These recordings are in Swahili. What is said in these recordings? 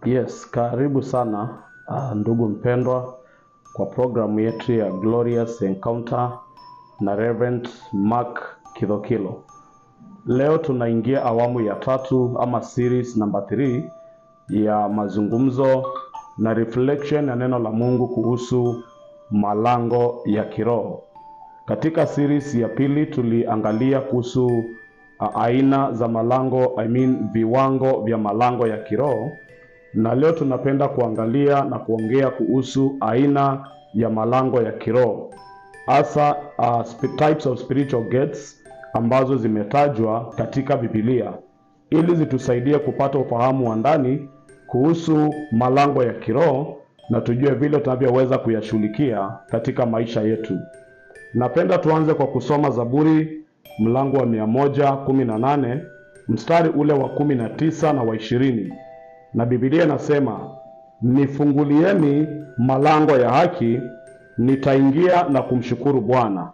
Yes, karibu sana ndugu mpendwa kwa programu yetu ya Glorious Encounter na Reverend Mark Kidhokilo. Leo tunaingia awamu ya 3 ama series number 3 ya mazungumzo na reflection ya neno la Mungu kuhusu malango ya kiroho. Katika series ya pili tuliangalia kuhusu aina za malango, viwango vya malango ya kiroho. Na leo tunapenda kuangalia na kuongea kuhusu aina ya malango ya kiroho, hasa types of spiritual gates ambazo zimetajwa katika Biblia, ili zitusaidie kupata ufahamu wa ndani kuhusu malango ya kiroho na tujue vile tunavyoweza kuyashughulikia katika maisha yetu. Napenda tuanze kwa kusoma Zaburi mlango wa 118 mstari ule wa 19 na wa 20. Na Biblia inasema, nifungulieni malango ya haki, nitaingia na kumshukuru Bwana.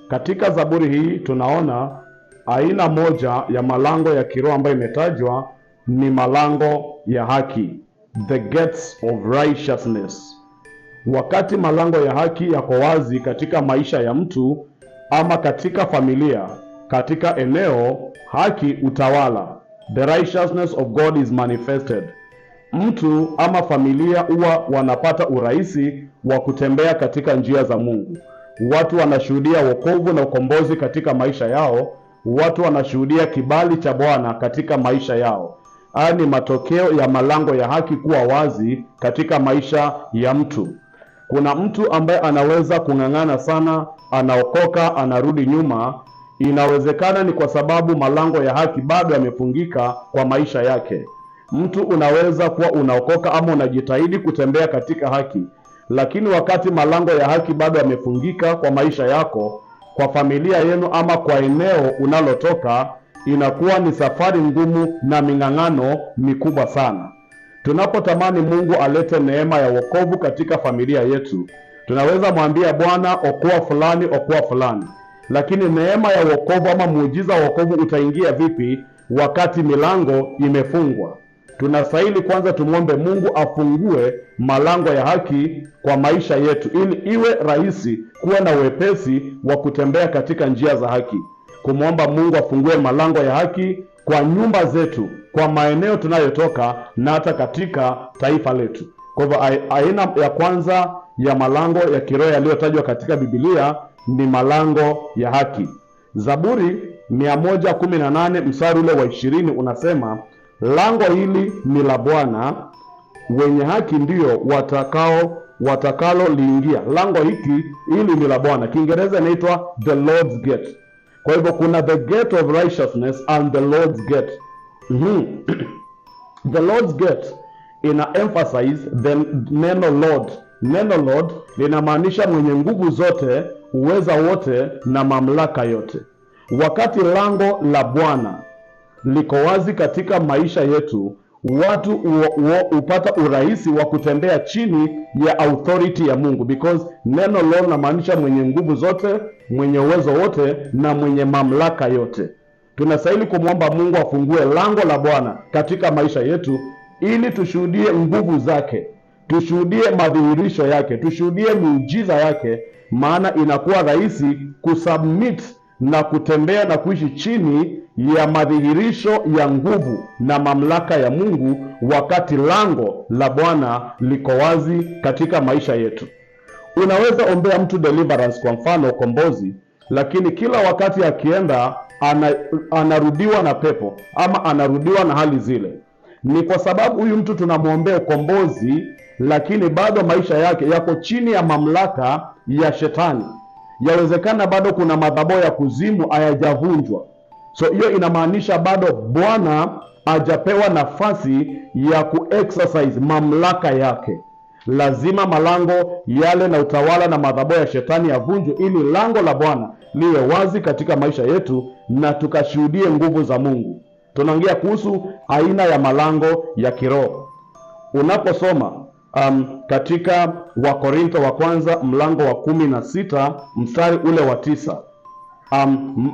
Katika Zaburi hii tunaona aina moja ya malango ya kiroho ambayo imetajwa ni malango ya haki, the gates of righteousness. Wakati malango ya haki yako wazi katika maisha ya mtu ama katika familia, katika eneo, haki utawala. The righteousness of God is manifested. Mtu ama familia huwa wanapata urahisi wa kutembea katika njia za Mungu. Watu wanashuhudia wokovu na ukombozi katika maisha yao. Watu wanashuhudia kibali cha Bwana katika maisha yao. Haya ni matokeo ya malango ya haki kuwa wazi katika maisha ya mtu. Kuna mtu ambaye anaweza kung'ang'ana sana, anaokoka, anarudi nyuma. Inawezekana ni kwa sababu malango ya haki bado yamefungika kwa maisha yake. Mtu unaweza kuwa unaokoka ama unajitahidi kutembea katika haki, lakini wakati malango ya haki bado yamefungika kwa maisha yako, kwa familia yenu ama kwa eneo unalotoka, inakuwa ni safari ngumu na ming'ang'ano mikubwa sana. Tunapotamani Mungu alete neema ya wokovu katika familia yetu, tunaweza mwambia Bwana, okoa fulani, okoa fulani. Lakini neema ya wokovu ama muujiza wa wokovu utaingia vipi wakati milango imefungwa? Tunastahili kwanza tumwombe Mungu afungue malango ya haki kwa maisha yetu, ili iwe rahisi kuwa na wepesi wa kutembea katika njia za haki. Kumwomba Mungu afungue malango ya haki kwa nyumba zetu, kwa maeneo tunayotoka na hata katika taifa letu. Kwa hivyo aina ya kwanza ya malango ya kiroho yaliyotajwa katika Biblia ni malango ya haki. Zaburi 118 mstari ule wa 20 unasema, lango hili ni la Bwana, wenye haki ndio watakalo liingia. Lango hili ni la Bwana. Kiingereza inaitwa the Lord's gate. Kwa hivyo kuna the gate of righteousness and the Lord's gate. The Lord's gate ina emphasize the neno Lord. Neno Lord linamaanisha mwenye nguvu zote, uweza wote na mamlaka yote. Wakati lango la Bwana liko wazi katika maisha yetu, watu hupata urahisi wa kutembea chini ya authority ya Mungu, because neno Lord linamaanisha mwenye nguvu zote, mwenye uwezo wote na mwenye mamlaka yote. Tunastahili kumwomba Mungu afungue lango la Bwana katika maisha yetu, ili tushuhudie nguvu zake, tushuhudie madhihirisho yake, tushuhudie miujiza yake, maana inakuwa rahisi kusubmit na kutembea na kuishi chini ya madhihirisho ya nguvu na mamlaka ya Mungu wakati lango la Bwana liko wazi katika maisha yetu. Unaweza ombea mtu deliverance, kwa mfano ukombozi, lakini kila wakati akienda anarudiwa na pepo ama anarudiwa na hali zile. Ni kwa sababu huyu mtu tunamwombea ukombozi, lakini bado maisha yake yako chini ya mamlaka ya shetani. Yawezekana bado kuna madhabahu ya kuzimu hayajavunjwa. So hiyo inamaanisha bado Bwana hajapewa nafasi ya kuexercise mamlaka yake. Lazima malango yale na utawala na madhabahu ya shetani yavunjwe, ili lango la Bwana liwe wazi katika maisha yetu na tukashuhudie nguvu za Mungu. Tunaongea kuhusu aina ya malango ya kiroho. Unaposoma katika Wakorintho wa kwanza mlango wa 16 mstari ule wa 9,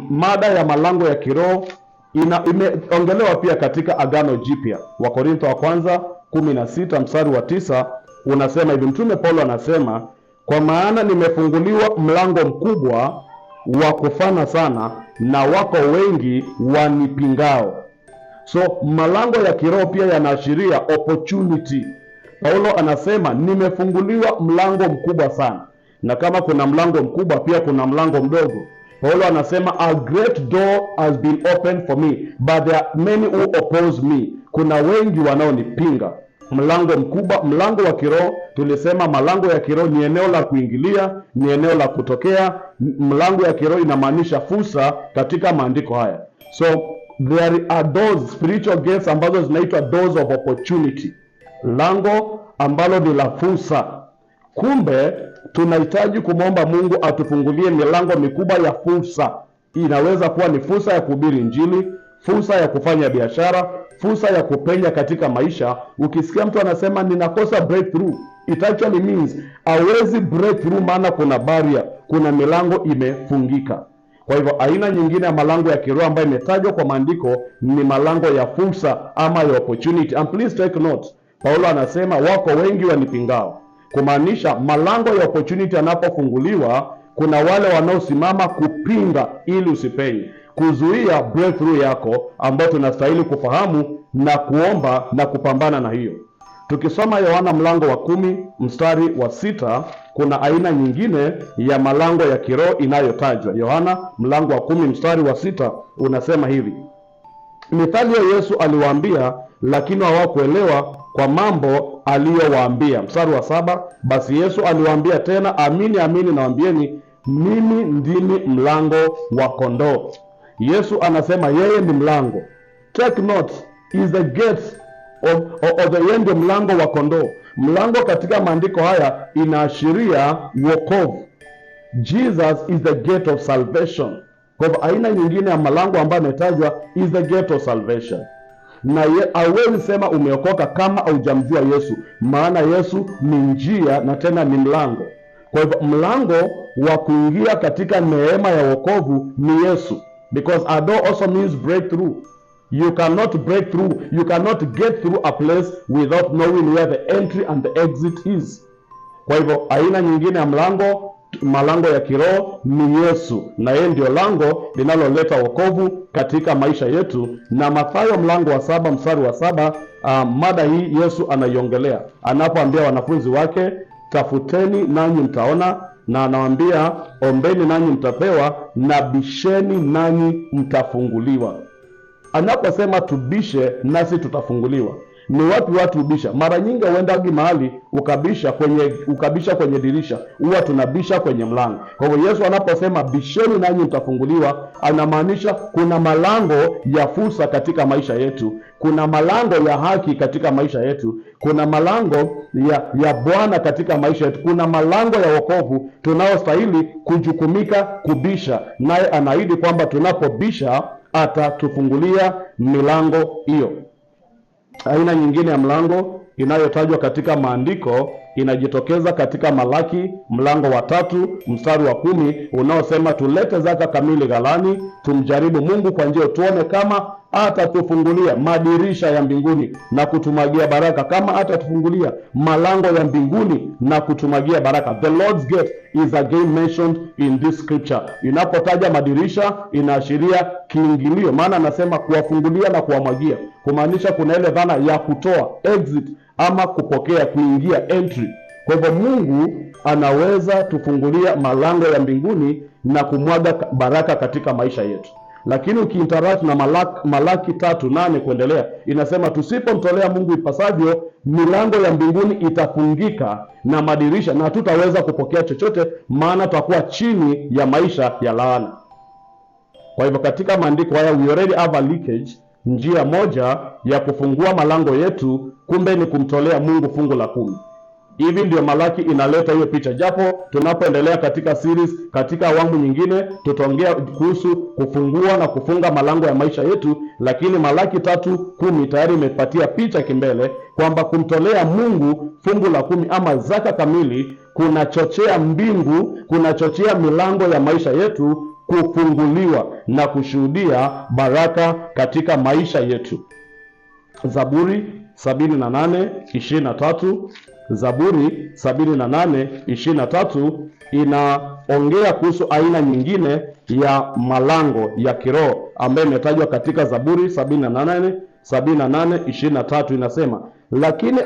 mada ya malango ya kiroho imeongelewa pia katika Agano Jipya. Wakorintho wa kwanza 16 mstari wa 9 unasema hivi. Mtume Paulo anasema, kwa maana nimefunguliwa mlango mkubwa wa kufana sana, na wako wengi wanipingao. So malango ya kiroho pia yanaashiria opportunity. Paulo anasema nimefunguliwa mlango mkubwa sana, na kama kuna mlango mkubwa pia kuna mlango mdogo. Paulo anasema a great door has been opened for me, but there are many who oppose me. Kuna wengi wanaonipinga. Mlango mkubwa, mlango wa kiroho. Tulisema malango ya kiroho ni eneo la kuingilia, ni eneo la kutokea. Mlango ya kiroho inamaanisha fursa katika maandiko haya. So there are doors, spiritual gates ambazo zinaitwa doors of opportunity, lango ambalo ni la fursa. Kumbe tunahitaji kumwomba Mungu atufungulie milango mikubwa ya fursa. Inaweza kuwa ni fursa ya kuhubiri Injili, fursa ya kufanya biashara, fursa ya kupenya katika maisha. Ukisikia mtu anasema ninakosa breakthrough, it actually means hawezi breakthrough, maana kuna barrier, kuna milango imefungika. Kwa hivyo aina nyingine ya malango ya kiroho ambayo imetajwa kwa maandiko ni malango ya fursa ama ya opportunity. And please take note, Paulo anasema wako wengi wanipingao, kumaanisha malango ya opportunity yanapofunguliwa, kuna wale wanaosimama kupinga ili usipenye, kuzuia breakthrough yako, ambayo tunastahili kufahamu na kuomba na kupambana na hiyo. Tukisoma Yohana mlango wa 10 mstari wa 6, kuna aina nyingine ya malango ya kiroho inayotajwa. Yohana mlango wa 10 mstari wa 6 unasema hivi: mithali ya Yesu aliwaambia, lakini hawakuelewa kwa mambo aliyowaambia. Mstari wa 7, basi Yesu aliwaambia tena, amini amini nawaambieni, mimi ndimi mlango wa kondoo. Yesu anasema yeye ni mlango. Take note, is the gate of the end, mlango wa kondoo. Mlango katika maandiko haya inaashiria wokovu. Jesus is the gate of salvation. Kwa hivyo aina nyingine ya malango ambayo ametajwa is the gate of salvation. Na hauwezi sema umeokoka kama haujamjua Yesu, maana Yesu ni njia na tena ni mlango. Kwa hivyo mlango wa kuingia katika neema ya wokovu ni Yesu, because a door also means breakthrough. You cannot break through, you cannot get through a place without knowing where the entry and the exit is. Kwa hivyo aina nyingine ya malango ya kiroho ni Yesu, na yeye ndio lango linaloleta wokovu katika maisha yetu. Na Mathayo mlango wa 7 mstari wa 7, mada hii Yesu anaiongelea anapoambia wanafunzi wake, tafuteni nanyi mtaona, na anawaambia ombeni nanyi mtapewa, na bisheni nanyi mtafunguliwa. Anaposema tubishe nasi tutafunguliwa, ni wapi watu hubisha? Mara nyingi huendagi mahali ukabisha kwenye dirisha, huwa tunabisha kwenye mlango. Kwa hivyo Yesu anaposema bisheni nanyi mtafunguliwa, anamaanisha kuna malango ya fursa katika maisha yetu, kuna malango ya haki katika maisha yetu, kuna malango ya Bwana katika maisha yetu, kuna malango ya wokovu tunaostahili kujukumika kubisha, naye anaahidi kwamba tunapobisha atatufungulia milango hiyo. Aina nyingine ya mlango inayotajwa katika maandiko inajitokeza katika Malaki mlango wa 3 mstari wa 10 unaosema, tulete zaka kamili ghalani, tumjaribu Mungu kwa njia tuone kama atatufungulia madirisha ya mbinguni na kutumagia baraka, kama atatufungulia malango ya mbinguni na kutumagia baraka. The Lord's gate is again mentioned in this scripture. Inapotaja madirisha inaashiria kiingilio, maana anasema kuwafungulia na kuwamwagia, kumaanisha kuna ile dhana ya kutoa, exit, ama kupokea, kuingia, entry. Kwa hivyo Mungu anaweza tufungulia malango ya mbinguni na kumwaga baraka katika maisha yetu. Lakini ukiinteract na Malaki 3:8 kuendelea, inasema tusipomtolea Mungu ipasavyo, milango ya mbinguni itafungika na madirisha, na tutaweza kupokea chochote, maana tutakuwa chini ya maisha ya laana. Kwa hivyo katika maandiko haya we already have a leakage. Njia moja ya kufungua malango yetu kumbe ni kumtolea Mungu fungu la 10. Hivi ndio Malaki inaleta hiyo picha. Japo tunapoendelea katika series, katika awamu nyingine tutaongea kuhusu kufungua na kufunga malango ya maisha yetu, lakini Malaki 3:10 tayari imepatia picha kimbele kwamba kumtolea Mungu fungu la 10 ama zaka kamili kunachochea mbingu, kunachochea milango ya maisha yetu kufunguliwa na kushuhudia baraka katika maisha yetu. Zaburi 78:23. Zaburi 78:23 inaongea kuhusu aina nyingine ya malango ya kiroho ambayo imetajwa katika Zaburi 78:23. Inasema, lakini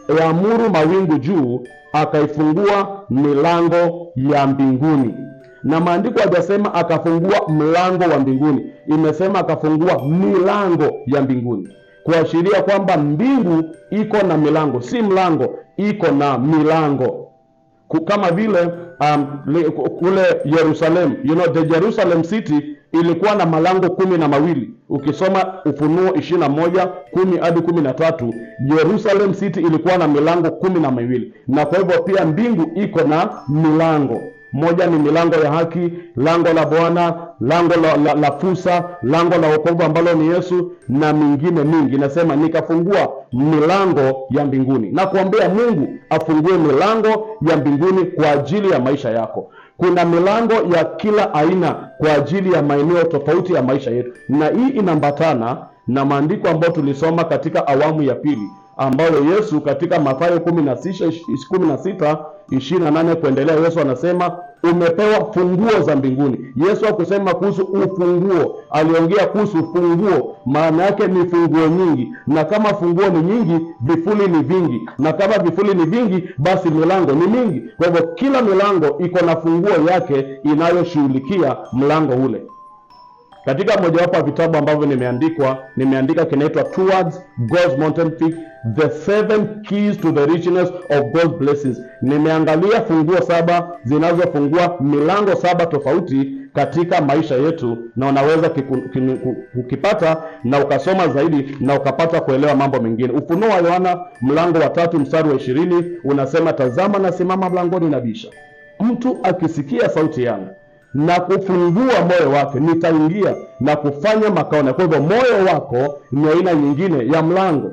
aliamuru mawingu juu, akaifungua milango ya mbinguni. Na maandiko hajasema akafungua mlango wa mbinguni, imesema akafungua milango ya mbinguni, kuashiria kwamba mbingu iko na milango, si mlango, iko na milango. Kama vile kule Yerusalemu, the Jerusalem city ilikuwa na malango 12. Ukisoma Ufunuo 21:10 hadi 13, Jerusalem city ilikuwa na milango 12. Na kwa hivyo pia mbingu iko na milango. Moja ni milango ya haki, lango la Bwana, lango la fursa, lango la wokovu ambalo ni Yesu, na mingine mingi. Nasema nikafungua milango ya mbinguni, na kuombea Mungu afungue milango ya mbinguni kwa ajili ya maisha yako. Kuna milango ya kila aina kwa ajili ya maeneo tofauti ya maisha yetu, na hii inaambatana na maandiko ambayo tulisoma katika awamu ya pili, ambayo Yesu katika Mathayo 16:28 kuendelea, Yesu anasema umepewa funguo za mbinguni. Yesu hakusema kuhusu ufunguo, aliongea kuhusu funguo. Maana yake ni funguo nyingi, na kama funguo ni nyingi, vifuli ni vingi, na kama vifuli ni vingi, basi milango ni mingi. Kwa hivyo kila milango iko na funguo yake inayoshughulikia mlango ule. Katika mojawapo wa vitabu ambavyo nimeandika kinaitwa Towards God's Mountain Peak, The 7 Keys to the Richness of God's Blessings. Nimeangalia funguo 7 zinazofungua milango 7 tofauti katika maisha yetu, na unaweza ukipata na ukasoma zaidi na ukapata kuelewa mambo mengine. Ufunuo wa Yohana mlango wa 3 mstari wa 20 unasema, tazama nasimama mlangoni nabisha, mtu akisikia sauti yangu na kufungua moyo wake, nitaingia na kufanya makao naye. Kwa hivyo moyo wako ni aina nyingine ya mlango,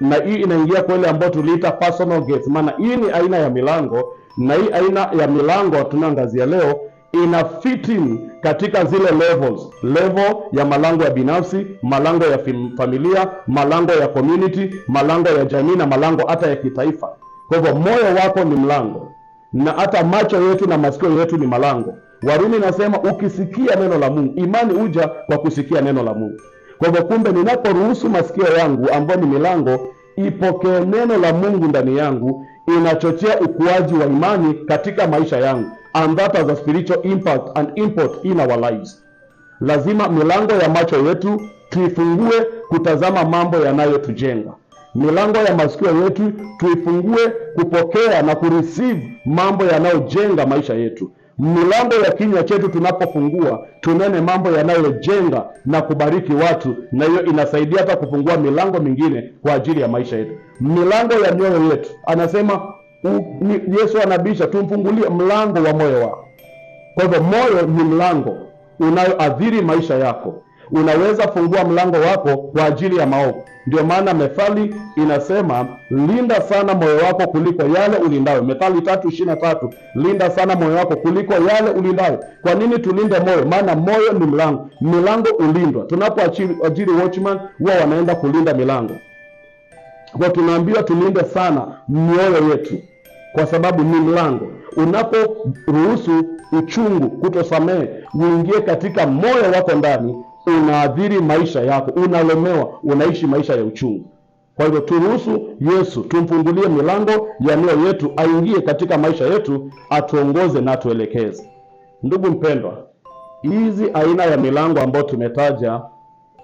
na hii inaingia kwa ile ambayo tuliita personal gates. Maana hii ni aina ya milango, na hii aina ya milango tunaangazia leo ina fit in katika zile level ya malango ya binafsi, malango ya familia, malango ya community, malango ya jamii, na malango hata ya kitaifa. Kwa hivyo moyo wako ni mlango, na hata macho yetu na masikio yetu ni malango. Warumi nasema ukisikia neno la Mungu, imani huja kwa kusikia neno la Mungu. Kwa hivyo kumbe, ninaporuhusu masikio yangu ambayo ni milango ipokee neno la Mungu ndani yangu, inachochea ukuaji wa imani katika maisha yangu, and that has a spiritual impact and import in our lives. Lazima milango ya macho yetu tuifungue kutazama mambo yanayotujenga. Milango ya masikio yetu tuifungue kupokea na kureceive mambo yanayojenga maisha yetu. Milango ya kinywa chetu tunapofungua, tunene mambo yanayojenga na kubariki watu, na hiyo inasaidia hata kufungua milango mingine kwa ajili ya maisha yetu. Milango ya mioyo yetu, anasema Yesu anabisha, tumfungulie mlango wa moyo wako. Kwa hivyo moyo ni mlango unayoathiri maisha yako. Unaweza fungua mlango wako kwa ajili ya maovu. Ndio maana Methali inasema linda sana moyo wako kuliko yale ulindayo. Methali 3:23, linda sana moyo wako kuliko yale ulindayo. Kwa nini tulinde moyo? Maana moyo ni mlango. Milango ulindwa. Tunapoajiri watchman, huwa wanaenda kulinda milango. Kwa tunaambiwa tulinde sana mioyo yetu, kwa sababu ni mlango. Unaporuhusu uchungu, kutosamehe uingie katika moyo wako ndani, unaathiri maisha yako, unalemewa, unaishi maisha ya uchungu. Kwa hivyo turuhusu Yesu, tumfungulie milango ya mioyo yetu, aingie katika maisha yetu, atuongoze na atuelekeze. Ndugu mpendwa, hizi aina ya milango ambayo tumetaja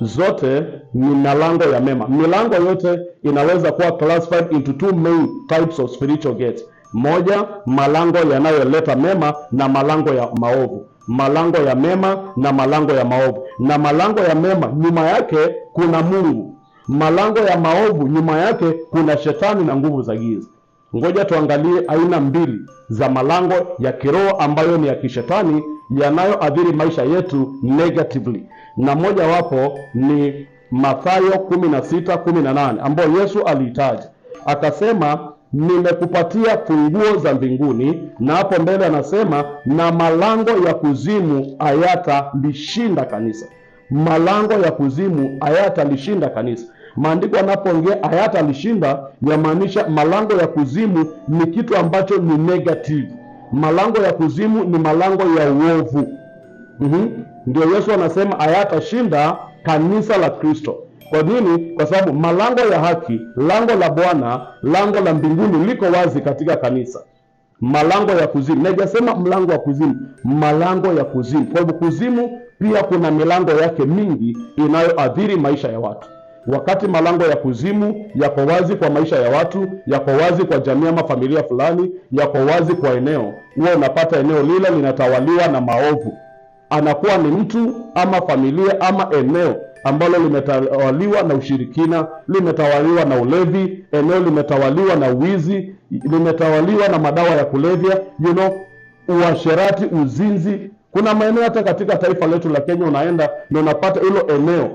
zote ni milango ya mema. Milango yote inaweza kuwa classified into 2 main types of spiritual gates. Moja, malango yanayoleta mema na malango ya maovu. Malango ya mema na malango ya maovu. Na malango ya mema nyuma yake kuna Mungu. Malango ya maovu nyuma yake kuna shetani na nguvu za giza. Ngoja tuangalie aina 2 za malango ya kiroho ambayo ni ya kishetani, yanayoathiri maisha yetu negatively. Na moja wapo ni Mathayo 16:18 ambayo Yesu alitaja, akasema nimekupatia funguo za mbinguni, na hapo mbele anasema na malango ya kuzimu hayatalishinda kanisa. malango ya kuzimu hayatalishinda kanisa. Maandiko yanapoongea hayatalishinda, yamaanisha malango ya kuzimu ni kitu ambacho ni negative. Malango ya kuzimu ni malango ya uovu. Ndio Yesu anasema hayatashinda kanisa la Kristo. Kwa nini? Kwa sababu malango ya haki, lango la Bwana, lango la mbinguni liko wazi katika kanisa. Malango ya kuzimu, najasema mlango wa kuzimu, malango ya kuzimu. Kwa hivyo kuzimu pia kuna milango yake mingi inayoathiri maisha ya watu. Wakati malango ya kuzimu yako wazi kwa maisha ya watu, yako wazi kwa jamii ama familia fulani, yako wazi kwa eneo, huwa unapata eneo lile linatawaliwa na maovu. Anakuwa ni mtu ama familia ama eneo ambalo limetawaliwa na ushirikina, limetawaliwa na ulevi, eneo limetawaliwa na uwizi, limetawaliwa na madawa ya kulevya, uasherati, uzinzi. Kuna maeneo hata katika taifa letu la Kenya unaenda na unapata hilo eneo,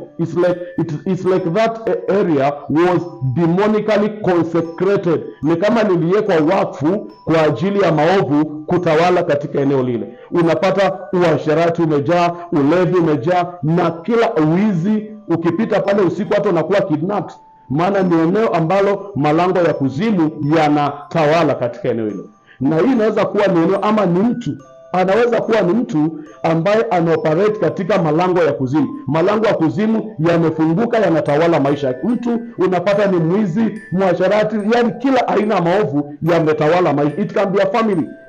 it's like that area was demonically consecrated. Ni kama liliwekwa wakfu kwa ajili ya maovu kutawala katika eneo lile. Unapata uasherati umejaa, ulevi umejaa, na kila uwizi. Ukipita pale usiku hata unakuwa kidnapped, maana ni eneo ambalo malango ya kuzimu yanatawala katika eneo hilo. Na hii inaweza kuwa ni eneo ama ni mtu, anaweza kuwa ni mtu ambaye anaoperate katika malango ya kuzimu. Malango ya kuzimu yamefunguka, yanatawala maisha ya mtu. Unapata ni mwizi, mwasharati, yani kila aina ya maovu yametawala maisha. It can be a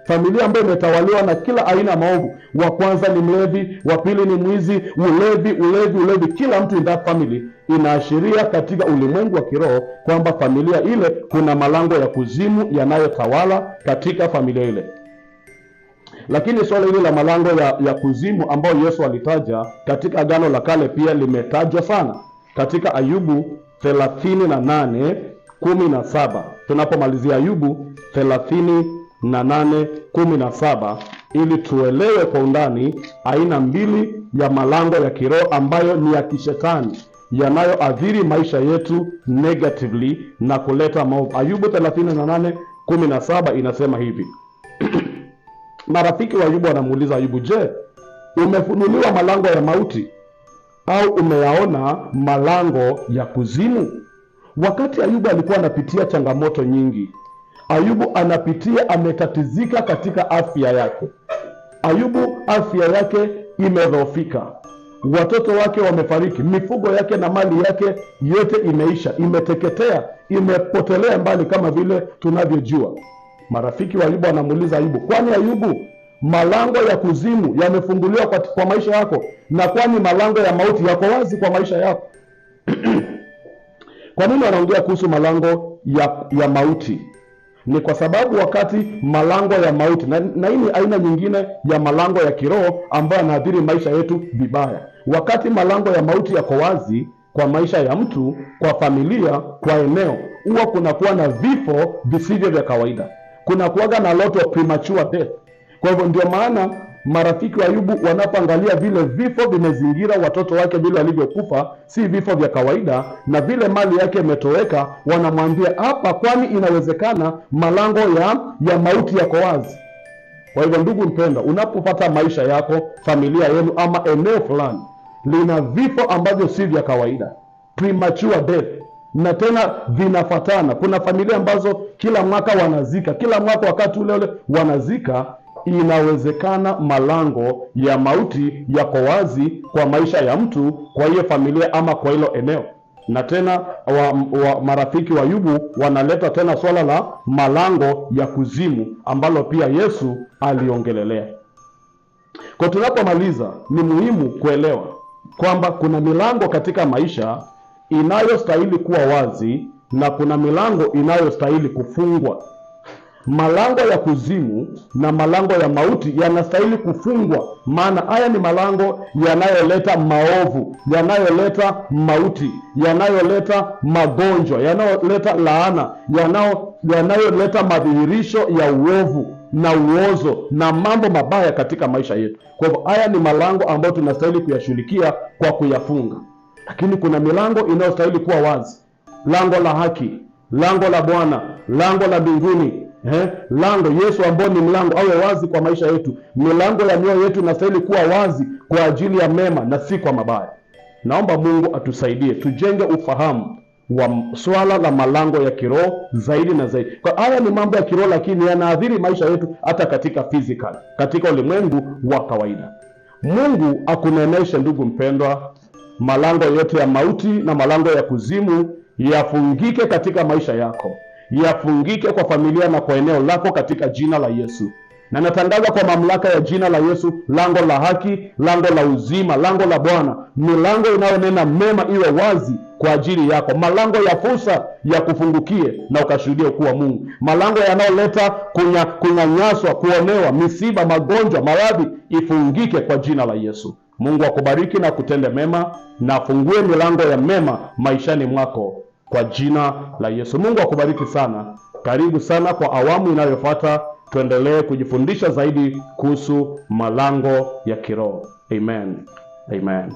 familia ambayo imetawaliwa na kila aina ya maovu. Wa kwanza ni mlevi, wa pili ni mwizi, ulevi. Kila mtu in that family. Inaashiria katika ulimwengu wa kiroho kwamba familia ile kuna malango ya kuzimu yanayotawala katika familia ile. Lakini swala hili la malango ya kuzimu ambayo Yesu alitaja katika Agano la Kale pia limetajwa sana katika Ayubu 38:17. Tunapomalizia Ayubu 38:17 ili tuelewe kwa undani aina mbili ya malango ya kiroho ambayo ni ya kishetani yanayoathiri maisha yetu negatively na kuleta maovu. Ayubu 38:17 inasema hivi. Marafiki wa Ayubu wanamuuliza Ayubu, je, umefunuliwa malango ya mauti au umeyaona malango ya kuzimu? Wakati Ayubu alikuwa anapitia changamoto nyingi, Ayubu ametatizika katika afya yake. Ayubu afya yake imedhoofika, watoto wake wamefariki, mifugo yake na mali yake yote imeisha, imeteketea, imepotelea mbali kama vile tunavyojua. Marafiki wa Ayubu wanamuuliza Ayubu, kwani Ayubu malango ya kuzimu yamefunguliwa kwa maisha yako, na kwani malango ya mauti yako wazi kwa maisha yako? Kwa nini wanaongea kuhusu malango ya mauti? Ni kwa sababu wakati malango ya mauti, na hii ni aina nyingine ya malango ya kiroho ambayo yanaathiri maisha yetu vibaya. Wakati malango ya mauti yako wazi kwa maisha ya mtu, kwa familia, kwa eneo, huwa kunakuwa na vifo visivyo vya kawaida. Kuna kuwaga na lot of premature death. Kwa hivyo ndio maana marafiki wa Ayubu wanapoangalia vile vifo vimezingira watoto wake vile walivyokufa, si vifo vya kawaida, na vile mali yake imetoweka, wanamwambia hapa, kwani inawezekana malango ya mauti yako wazi. Kwa hivyo ndugu mpendwa, unapopata maisha yako, familia yenu ama eneo fulani lina vifo ambavyo si vya kawaida, premature death, na tena vinafatana. Kuna familia ambazo kila mwaka wanazika, kila mwaka wakati ule wanazika, inawezekana malango ya mauti yako wazi kwa maisha ya mtu, kwa hiyo familia ama kwa hilo eneo. Na tena marafiki wa Ayubu wanaleta tena swala la malango ya kuzimu ambalo pia Yesu aliongelelea. Kwa tunapomaliza, ni muhimu kuelewa kwamba kuna milango katika maisha inayostahili kuwa wazi na kuna milango inayostahili kufungwa. Malango ya kuzimu na malango ya mauti yanastahili kufungwa, maana haya ni malango yanayoleta maovu, yanayoleta mauti, yanayoleta magonjwa, yanayoleta laana, yanayoleta madhihirisho ya uovu na uozo na mambo mabaya katika maisha yetu. Kwa hivyo haya ni malango ambayo tunastahili kuyashughulikia kwa kuyafunga. Lakini kuna milango inayostahili kuwa wazi: lango la haki, lango la Bwana, lango la mbinguni. Lango Yesu ambao ni mlango awe wazi kwa maisha yetu. Milango ya mioyo yetu inastahili kuwa wazi kwa ajili ya mema na si kwa mabaya. Naomba Mungu atusaidie tujenge ufahamu wa swala la malango ya kiroho zaidi na zaidi. Kwa haya ni mambo ya kiroho, lakini yanaathiri maisha yetu hata katika physical, katika ulimwengu wa kawaida. Mungu akuneneshe ndugu mpendwa, malango yote ya mauti na malango ya kuzimu yafungike katika maisha yako, yafungike kwa familia na kwa eneo lako katika jina la Yesu. Na natangaza kwa mamlaka ya jina la Yesu, lango la haki, lango la uzima, lango la Bwana, milango inayonena mema iwe wazi kwa ajili yako. Malango ya fursa ya kufungukie na ukashuhudie kuwa Mungu. Malango yanayoleta kunyanyaswa, kuonewa, misiba, magonjwa, maradhi ifungike kwa jina la Yesu. Mungu akubariki na kutende mema na afungue milango ya mema maishani mwako kwa jina la Yesu. Mungu akubariki sana. Karibu sana kwa awamu inayofuata, tuendelee kujifundisha zaidi kuhusu malango ya kiroho. Amen. Amen.